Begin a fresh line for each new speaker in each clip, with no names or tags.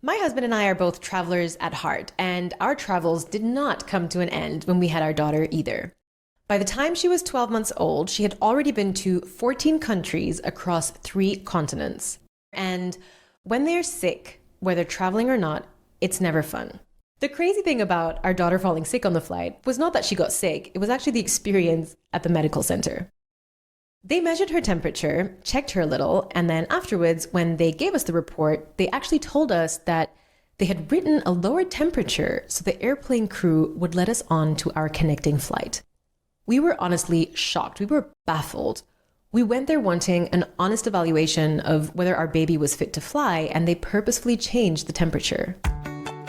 My husband and I are both travelers at heart, and our travels did not come to an end when we had our daughter either. By the time she was 12 months old, she had already been to 14 countries across 3 continents. And when they're sick, whether traveling or not, it's never fun. The crazy thing about our daughter falling sick on the flight was not that she got sick, it was actually the experience at the medical center. They measured her temperature, checked her a little, and then afterwards, when they gave us the report, they actually told us that they had written a lower temperature so the airplane crew would let us on to our connecting flight. We were honestly shocked. We were baffled. We went there wanting an honest evaluation of whether our baby was fit to fly, and they purposefully changed the temperature.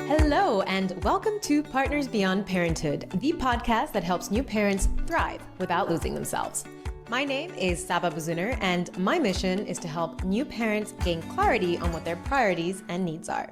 Hello, and welcome to Partners Beyond Parenthood, the podcast that helps new parents thrive without losing themselves. My name is Saba Bosuener, and my mission is to help new parents gain clarity on what their priorities and needs are.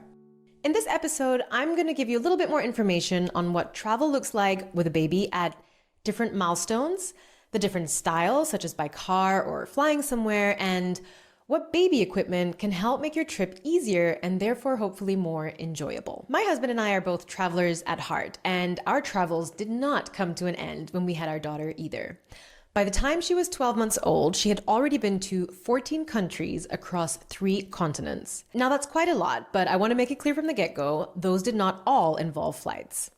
In this episode, I'm going to give you a little bit more information on what travel looks like with a baby at different milestones, the different styles, such as by car or flying somewhere, and what baby equipment can help make your trip easier and therefore hopefully more enjoyable. My husband and I are both travelers at heart, and our travels did not come to an end when we had our daughter either. By the time she was 12 months old, she had already been to 14 countries across 3 continents. Now that's quite a lot, but I want to make it clear from the get-go, those did not all involve flights.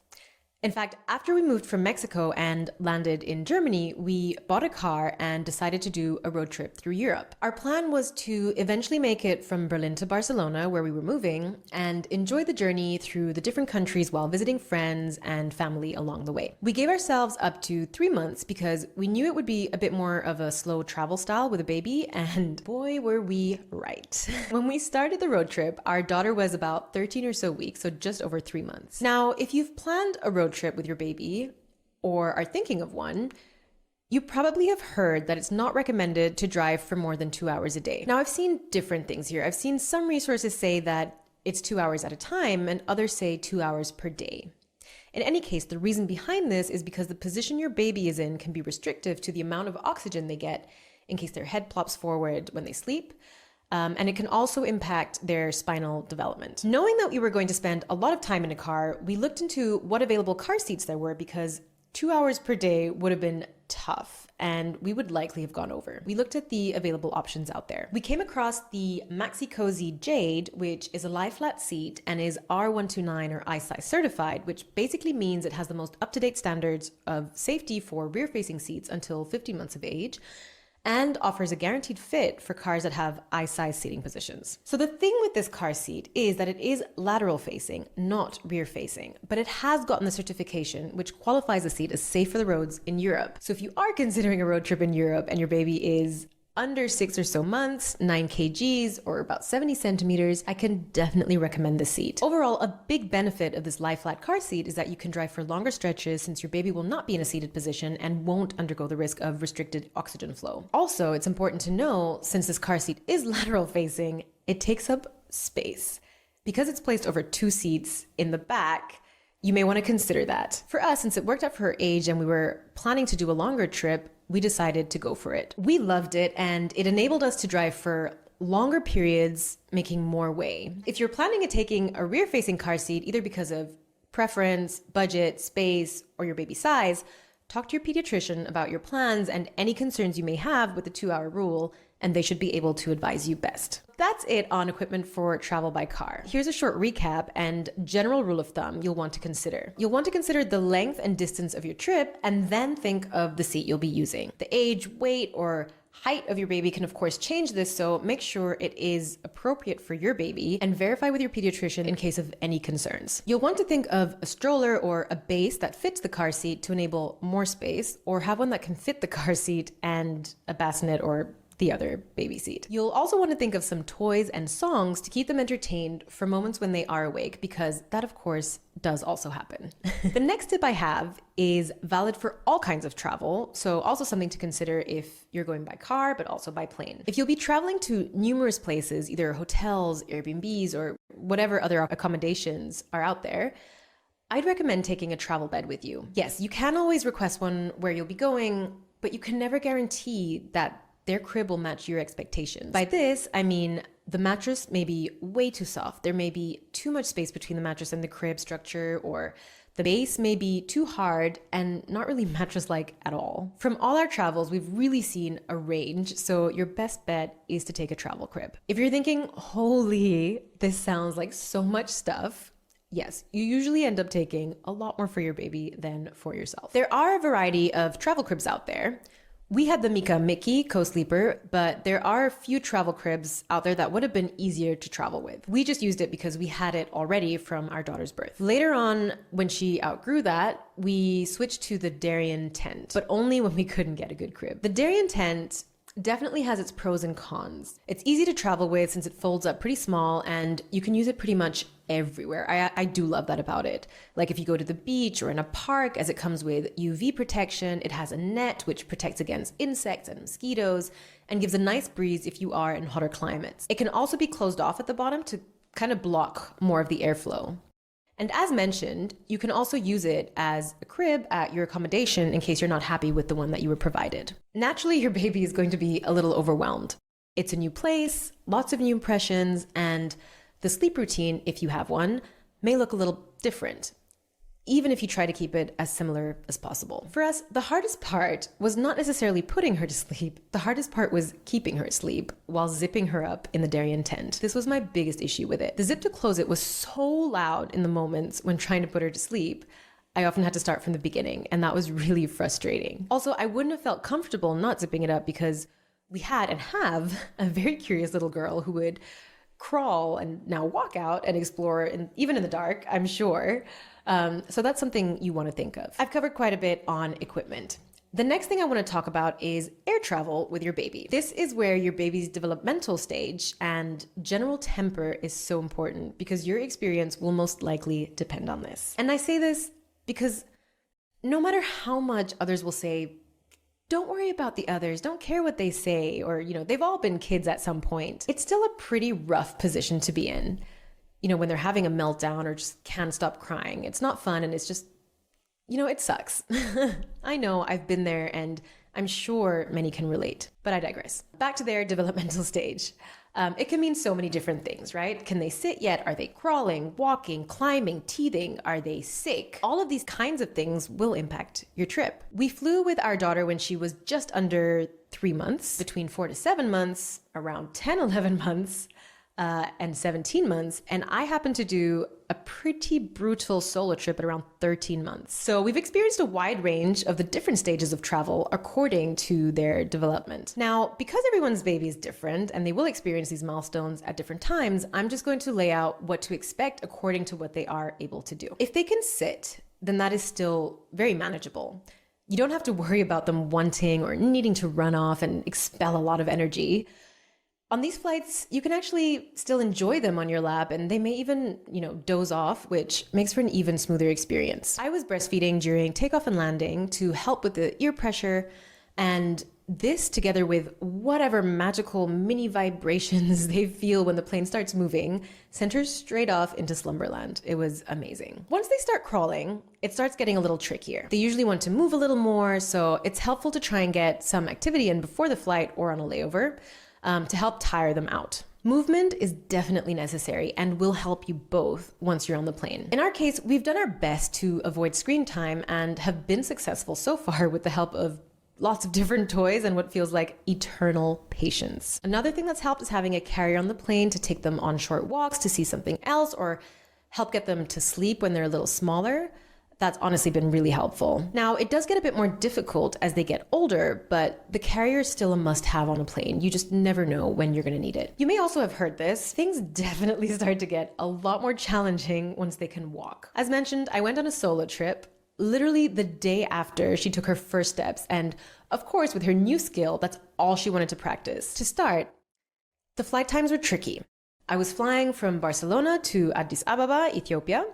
In fact, after we moved from Mexico and landed in Germany, we bought a car and decided to do a road trip through Europe. Our plan was to eventually make it from Berlin to Barcelona, where we were moving, and enjoy the journey through the different countries while visiting friends and family along the way. We gave ourselves up to 3 months because we knew it would be a bit more of a slow travel style with a baby, and boy, were we right. When we started the road trip, our daughter was about 13 or so weeks, so just over 3 months. Now, if you've planned a road trip with your baby or are thinking of one, you probably have heard that it's not recommended to drive for more than 2 hours a day. Now, I've seen different things here. I've seen some resources say that it's 2 hours at a time and others say 2 hours per day. In any case, the reason behind this is because the position your baby is in can be restrictive to the amount of oxygen they get in case their head plops forward when they sleep. And it can also impact their spinal development. Knowing that we were going to spend a lot of time in a car, we looked into what available car seats there were because 2 hours per day would have been tough and we would likely have gone over. We looked at the available options out there. We came across the Maxi Cozy Jade, which is a lie flat seat and is R129 or iSize certified, which basically means it has the most up-to-date standards of safety for rear-facing seats until 15 months of age, and offers a guaranteed fit for cars that have I-size seating positions. So the thing with this car seat is that it is lateral facing, not rear facing, but it has gotten the certification which qualifies the seat as safe for the roads in Europe. So if you are considering a road trip in Europe and your baby is under 6 or so months, 9 kgs, or about 70 centimeters, I can definitely recommend this seat. Overall, a big benefit of this lie flat car seat is that you can drive for longer stretches since your baby will not be in a seated position and won't undergo the risk of restricted oxygen flow. Also, it's important to know, since this car seat is lateral facing, it takes up space. Because it's placed over 2 seats in the back, you may want to consider that. For us, since it worked out for her age and we were planning to do a longer trip, we decided to go for it. We loved it and it enabled us to drive for longer periods, making more way. If you're planning on taking a rear-facing car seat, either because of preference, budget, space, or your baby size, talk to your pediatrician about your plans and any concerns you may have with the 2-hour rule, and they should be able to advise you best. That's it on equipment for travel by car. Here's a short recap and general rule of thumb you'll want to consider. You'll want to consider the length and distance of your trip and then think of the seat you'll be using. The age, weight, or height of your baby can of course change this, so make sure it is appropriate for your baby and verify with your pediatrician in case of any concerns. You'll want to think of a stroller or a base that fits the car seat to enable more space, or have one that can fit the car seat and a bassinet or the other baby seat. You'll also want to think of some toys and songs to keep them entertained for moments when they are awake, because that of course does also happen. The next tip I have is valid for all kinds of travel, so also something to consider if you're going by car, but also by plane. If you'll be traveling to numerous places, either hotels, Airbnbs, or whatever other accommodations are out there, I'd recommend taking a travel bed with you. Yes, you can always request one where you'll be going, but you can never guarantee that their crib will match your expectations. By this, I mean the mattress may be way too soft. There may be too much space between the mattress and the crib structure, or the base may be too hard and not really mattress-like at all. From all our travels, we've really seen a range, so your best bet is to take a travel crib. If you're thinking, holy, this sounds like so much stuff, yes, you usually end up taking a lot more for your baby than for yourself. There are a variety of travel cribs out there. We had the Mika Mickey co-sleeper, but there are a few travel cribs out there that would have been easier to travel with. We just used it because we had it already from our daughter's birth. Later on, when she outgrew that, we switched to the Darien tent, but only when we couldn't get a good crib. The Darien tent definitely has its pros and cons. It's easy to travel with since it folds up pretty small and you can use it pretty much everywhere. I do love that about it. Like if you go to the beach or in a park, as it comes with UV protection, it has a net which protects against insects and mosquitoes and gives a nice breeze if you are in hotter climates. It can also be closed off at the bottom to kind of block more of the airflow. And as mentioned, you can also use it as a crib at your accommodation in case you're not happy with the one that you were provided. Naturally, your baby is going to be a little overwhelmed. It's a new place, lots of new impressions, and the sleep routine, if you have one, may look a little different, even if you try to keep it as similar as possible. For us, the hardest part was not necessarily putting her to sleep. The hardest part was keeping her asleep while zipping her up in the Darien tent. This was my biggest issue with it. The zip to close it was so loud in the moments when trying to put her to sleep. I often had to start from the beginning, and that was really frustrating. Also, I wouldn't have felt comfortable not zipping it up because we had and have a very curious little girl who would crawl and now walk out and explore, even in the dark, I'm sure. So that's something you want to think of. I've covered quite a bit on equipment. The next thing I want to talk about is air travel with your baby. This is where your baby's developmental stage and general temper is so important because your experience will most likely depend on this. And I say this because no matter how much others will say, don't worry about the others, don't care what they say, or, they've all been kids at some point, it's still a pretty rough position to be in. When they're having a meltdown or just can't stop crying. It's not fun and it's just, it sucks. I know, I've been there and I'm sure many can relate, but I digress. Back to their developmental stage. It can mean so many different things, right? Can they sit yet? Are they crawling, walking, climbing, teething? Are they sick? All of these kinds of things will impact your trip. We flew with our daughter when she was just under 3 months, between 4 to 7 months, around 10, 11 months, and 17 months. And I happened to do a pretty brutal solo trip at around 13 months. So we've experienced a wide range of the different stages of travel according to their development. Now, because everyone's baby is different and they will experience these milestones at different times, I'm just going to lay out what to expect according to what they are able to do. If they can sit, then that is still very manageable. You don't have to worry about them wanting or needing to run off and expel a lot of energy. On these flights, you can actually still enjoy them on your lap and they may even, doze off, which makes for an even smoother experience. I was breastfeeding during takeoff and landing to help with the ear pressure, and this together with whatever magical mini vibrations they feel when the plane starts moving sent her straight off into slumberland. It was amazing. Once they start crawling, it starts getting a little trickier. They usually want to move a little more, so it's helpful to try and get some activity in before the flight or on a layover. To help tire them out. Movement is definitely necessary and will help you both once you're on the plane. In our case, we've done our best to avoid screen time and have been successful so far with the help of lots of different toys and what feels like eternal patience. Another thing that's helped is having a carrier on the plane to take them on short walks to see something else or help get them to sleep when they're a little smaller. That's honestly been really helpful. Now, it does get a bit more difficult as they get older, but the carrier is still a must-have on a plane. You just never know when you're going to need it. You may also have heard this. Things definitely start to get a lot more challenging once they can walk. As mentioned, I went on a solo trip literally the day after she took her first steps. And of course, with her new skill, that's all she wanted to practice. To start, the flight times were tricky. I was flying from Barcelona to Addis Ababa, Ethiopia.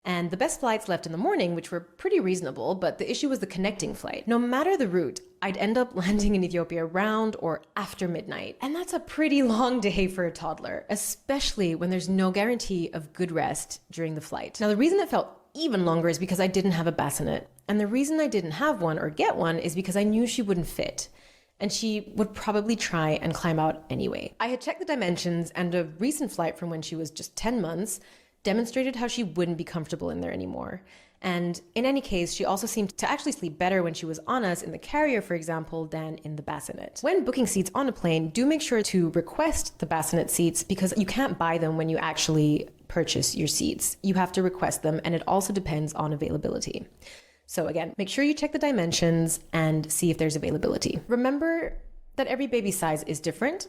And the best flights left in the morning, which were pretty reasonable, but the issue was the connecting flight. No matter the route, I'd end up landing in Ethiopia around or after midnight. And that's a pretty long day for a toddler, especially when there's no guarantee of good rest during the flight. Now, the reason it felt even longer is because I didn't have a bassinet. And the reason I didn't have one or get one is because I knew she wouldn't fit. and she would probably try and climb out anyway. I had checked the dimensions, and a recent flight from when she was just 10 months demonstrated how she wouldn't be comfortable in there anymore. And in any case, she also seemed to actually sleep better when she was on us in the carrier, for example, than in the bassinet. When booking seats on a plane, do make sure to request the bassinet seats because you can't buy them when you actually purchase your seats. You have to request them, and it also depends on availability. So again, make sure you check the dimensions and see if there's availability. Remember that every baby size is different,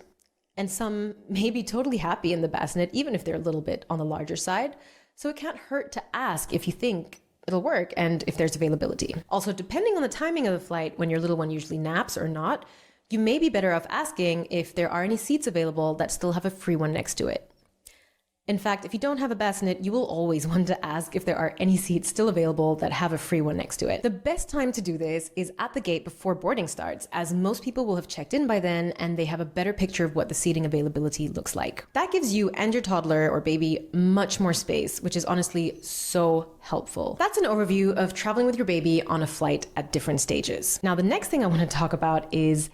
and some may be totally happy in the bassinet, even if they're a little bit on the larger side. So it can't hurt to ask if you think it'll work and if there's availability. Also, depending on the timing of the flight, when your little one usually naps or not, you may be better off asking if there are any seats available that still have a free one next to it. In fact, if you don't have a bassinet, you will always want to ask if there are any seats still available that have a free one next to it. The best time to do this is at the gate before boarding starts, as most people will have checked in by then and they have a better picture of what the seating availability looks like. That gives you and your toddler or baby much more space, which is honestly so helpful. That's an overview of traveling with your baby on a flight at different stages. Now, the next thing I want to talk about is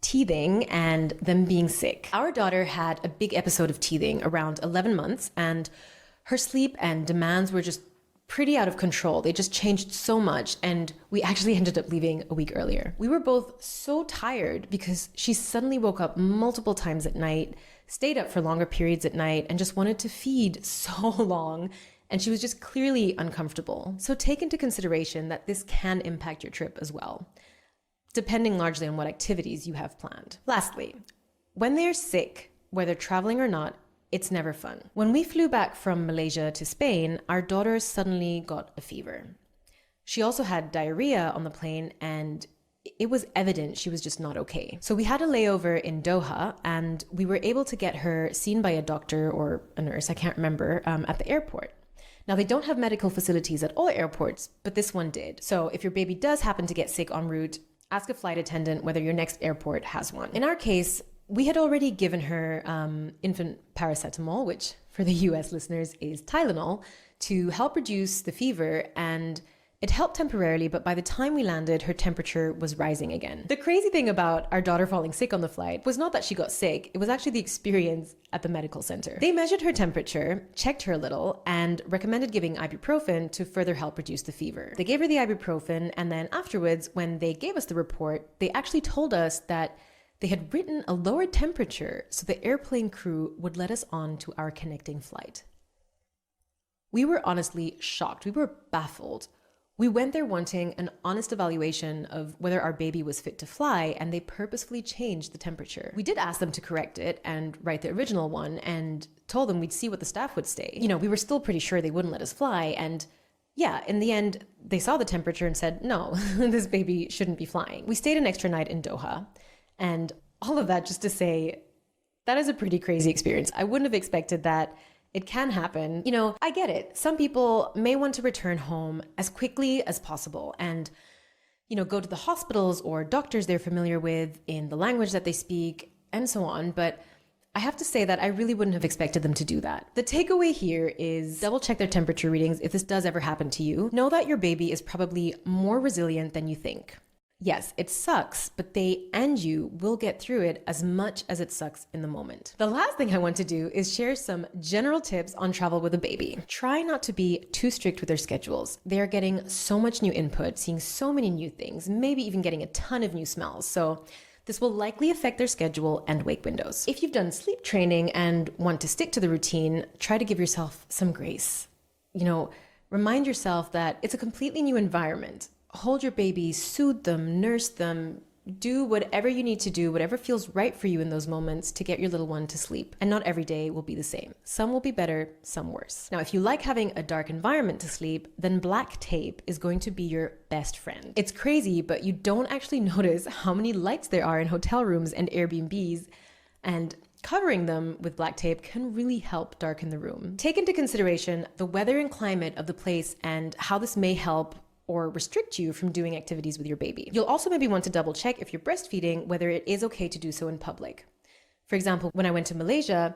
teething and them being sick. Our daughter had a big episode of teething around 11 months, and her sleep and demands were just pretty out of control. They just changed so much, and we actually ended up leaving a week earlier. We were both so tired because she suddenly woke up multiple times at night, stayed up for longer periods at night, and just wanted to feed so long. And she was just clearly uncomfortable. So take into consideration that this can impact your trip as well, depending largely on what activities you have planned. Lastly, when they're sick, whether traveling or not, it's never fun. When we flew back from Malaysia to Spain, our daughter suddenly got a fever. She also had diarrhea on the plane, and it was evident she was just not okay. So we had a layover in Doha, and we were able to get her seen by a doctor or a nurse, I can't remember, at the airport. Now, they don't have medical facilities at all airports, but this one did. So if your baby does happen to get sick en route, ask a flight attendant whether your next airport has one. In our case, we had already given her infant paracetamol, which for the US listeners is Tylenol, to help reduce the fever, and it helped temporarily, but by the time we landed, her temperature was rising again. The crazy thing about our daughter falling sick on the flight was not that she got sick, it was actually the experience at the medical center. They measured her temperature, checked her a little, and recommended giving ibuprofen to further help reduce the fever. They gave her the ibuprofen, and then afterwards, when they gave us the report, they actually told us that they had written a lower temperature so the airplane crew would let us on to our connecting flight. We were honestly shocked. We were baffled. We went there wanting an honest evaluation of whether our baby was fit to fly, and they purposefully changed the temperature. We did ask them to correct it and write the original one, and told them we'd see what the staff would say. You know, we were still pretty sure they wouldn't let us fly, and yeah, in the end, they saw the temperature and said, no, this baby shouldn't be flying. We stayed an extra night in Doha, and all of that just to say, that is a pretty crazy experience. I wouldn't have expected that. It can happen. You know, I get it. Some people may want to return home as quickly as possible and, you know, go to the hospitals or doctors they're familiar with in the language that they speak and so on. But I have to say that I really wouldn't have expected them to do that. The takeaway here is double check their temperature readings if this does ever happen to you. Know that your baby is probably more resilient than you think. Yes, it sucks, but they and you will get through it as much as it sucks in the moment. The last thing I want to do is share some general tips on travel with a baby. Try not to be too strict with their schedules. They are getting so much new input, seeing so many new things, maybe even getting a ton of new smells. So this will likely affect their schedule and wake windows. If you've done sleep training and want to stick to the routine, try to give yourself some grace. You know, remind yourself that it's a completely new environment. Hold your baby, soothe them, nurse them, do whatever you need to do, whatever feels right for you in those moments to get your little one to sleep. And not every day will be the same. Some will be better, some worse. Now, if you like having a dark environment to sleep, then black tape is going to be your best friend. It's crazy, but you don't actually notice how many lights there are in hotel rooms and Airbnbs, and covering them with black tape can really help darken the room. Take into consideration the weather and climate of the place and how this may help or restrict you from doing activities with your baby. You'll also maybe want to double check if you're breastfeeding whether it is okay to do so in public. For example, when I went to Malaysia,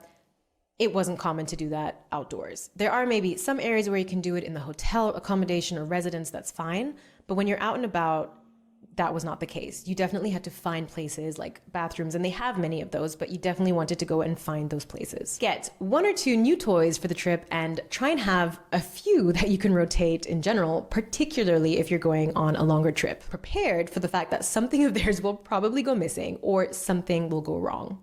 it wasn't common to do that outdoors. There are maybe some areas where you can do it in the hotel accommodation or residence, that's fine. But when you're out and about, that was not the case. You definitely had to find places like bathrooms, and they have many of those, but you definitely wanted to go and find those places. Get 1 or 2 new toys for the trip and try and have a few that you can rotate in general, particularly if you're going on a longer trip. Prepared for the fact that something of theirs will probably go missing or something will go wrong.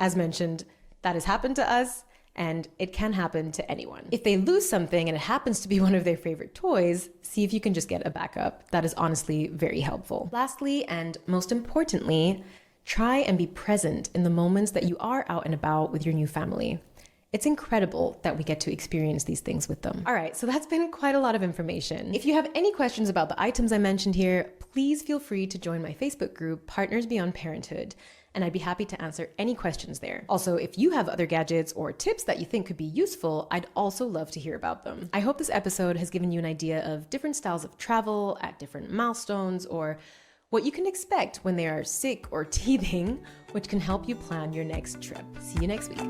As mentioned, that has happened to us, and it can happen to anyone. If they lose something and it happens to be one of their favorite toys, see if you can just get a backup. That is honestly very helpful. Lastly, and most importantly, try and be present in the moments that you are out and about with your new family. It's incredible that we get to experience these things with them. All right, so that's been quite a lot of information. If you have any questions about the items I mentioned here, please feel free to join my Facebook group, Partners Beyond Parenthood, and I'd be happy to answer any questions there. Also, if you have other gadgets or tips that you think could be useful, I'd also love to hear about them. I hope this episode has given you an idea of different styles of travel at different milestones, or what you can expect when they are sick or teething, which can help you plan your next trip. See you next week.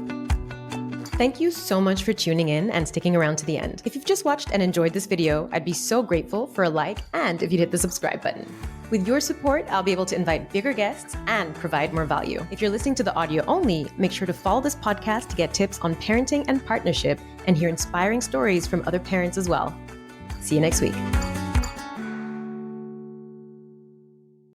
Thank you so much for tuning in and sticking around to the end. If you've just watched and enjoyed this video, I'd be so grateful for a like and if you'd hit the subscribe button. With your support, I'll be able to invite bigger guests and provide more value. If you're listening to the audio only, make sure to follow this podcast to get tips on parenting and partnership and hear inspiring stories from other parents as well. See you next week.